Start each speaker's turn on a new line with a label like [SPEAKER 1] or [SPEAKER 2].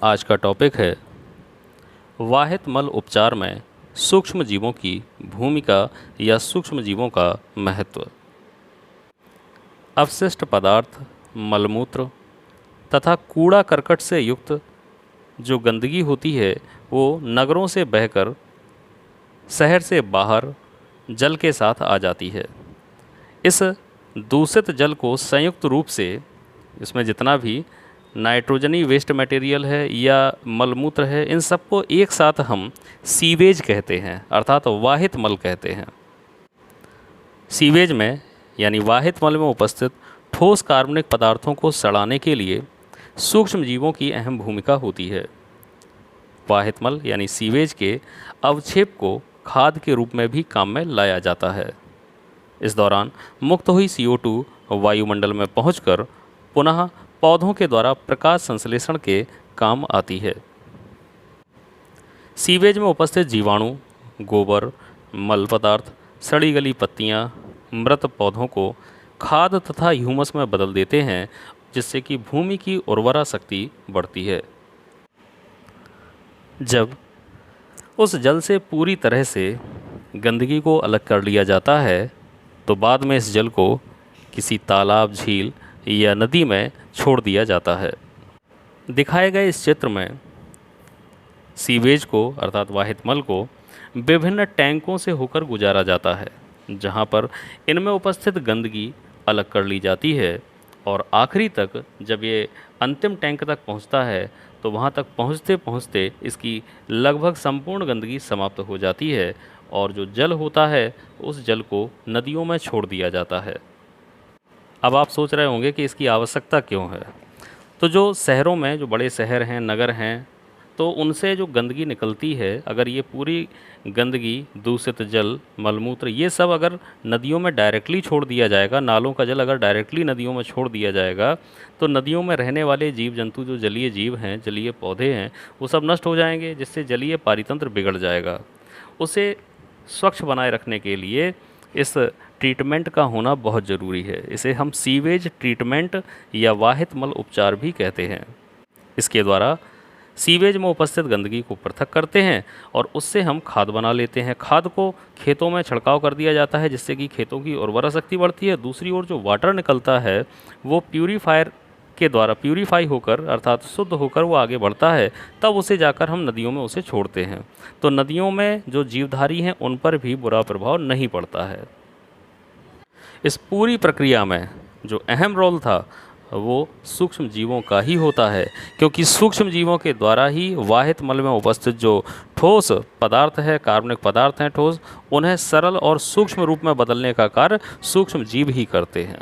[SPEAKER 1] आज का टॉपिक है वाहित मल उपचार में सूक्ष्म जीवों की भूमिका या सूक्ष्म जीवों का महत्व। अवशिष्ट पदार्थ, मलमूत्र तथा कूड़ा करकट से युक्त जो गंदगी होती है वो नगरों से बहकर शहर से बाहर जल के साथ आ जाती है। इस दूषित जल को संयुक्त रूप से इसमें जितना भी नाइट्रोजनी वेस्ट मटेरियल है या मलमूत्र है, इन सबको एक साथ हम सीवेज कहते हैं, अर्थात वाहित मल कहते हैं। सीवेज में यानी वाहित मल में उपस्थित ठोस कार्बनिक पदार्थों को सड़ाने के लिए सूक्ष्म जीवों की अहम भूमिका होती है। वाहित मल यानी सीवेज के अवक्षेप को खाद के रूप में भी काम में लाया जाता है। इस दौरान मुक्त हुई CO2 वायुमंडल में पहुंचकर पुनः पौधों के द्वारा प्रकाश संश्लेषण के काम आती है। सीवेज में उपस्थित जीवाणु गोबर, मल पदार्थ, सड़ी गली पत्तियां, मृत पौधों को खाद तथा ह्यूमस में बदल देते हैं, जिससे कि भूमि की उर्वरा शक्ति बढ़ती है। जब उस जल से पूरी तरह से गंदगी को अलग कर लिया जाता है तो बाद में इस जल को किसी तालाब, झील या नदी में छोड़ दिया जाता है। दिखाए गए इस चित्र में सीवेज को अर्थात वाहित मल को विभिन्न टैंकों से होकर गुजारा जाता है, जहां पर इनमें उपस्थित गंदगी अलग कर ली जाती है और आखिरी तक जब ये अंतिम टैंक तक पहुंचता है तो वहां तक पहुंचते पहुंचते इसकी लगभग संपूर्ण गंदगी समाप्त हो जाती है और जो जल होता है उस जल को नदियों में छोड़ दिया जाता है। अब आप सोच रहे होंगे कि इसकी आवश्यकता क्यों है। तो जो शहरों में जो बड़े शहर हैं, नगर हैं, तो उनसे जो गंदगी निकलती है, अगर ये पूरी गंदगी, दूषित जल, मलमूत्र, ये सब अगर नदियों में डायरेक्टली छोड़ दिया जाएगा, नालों का जल अगर डायरेक्टली नदियों में छोड़ दिया जाएगा तो नदियों में रहने वाले जीव जंतु, जो जलीय जीव हैं, जलीय पौधे हैं, वो सब नष्ट हो जाएंगे, जिससे जलीय पारितंत्र बिगड़ जाएगा। उसे स्वच्छ बनाए रखने के लिए इस ट्रीटमेंट का होना बहुत ज़रूरी है। इसे हम सीवेज ट्रीटमेंट या वाहित मल उपचार भी कहते हैं। इसके द्वारा सीवेज में उपस्थित गंदगी को पृथक करते हैं और उससे हम खाद बना लेते हैं। खाद को खेतों में छिड़काव कर दिया जाता है, जिससे कि खेतों की उर्वरा शक्ति बढ़ती है। दूसरी ओर जो वाटर निकलता है वो प्यूरीफायर के द्वारा प्यूरीफाई होकर अर्थात शुद्ध होकर वो आगे बढ़ता है, तब उसे जाकर हम नदियों में उसे छोड़ते हैं। तो नदियों में जो जीवधारी हैं उन पर भी बुरा प्रभाव नहीं पड़ता है। इस पूरी प्रक्रिया में जो अहम रोल था वो सूक्ष्म जीवों का ही होता है, क्योंकि सूक्ष्म जीवों के द्वारा ही वाहित मल में उपस्थित जो ठोस पदार्थ है, कार्बनिक पदार्थ हैं ठोस, उन्हें सरल और सूक्ष्म रूप में बदलने का कार्य सूक्ष्म जीव ही करते हैं।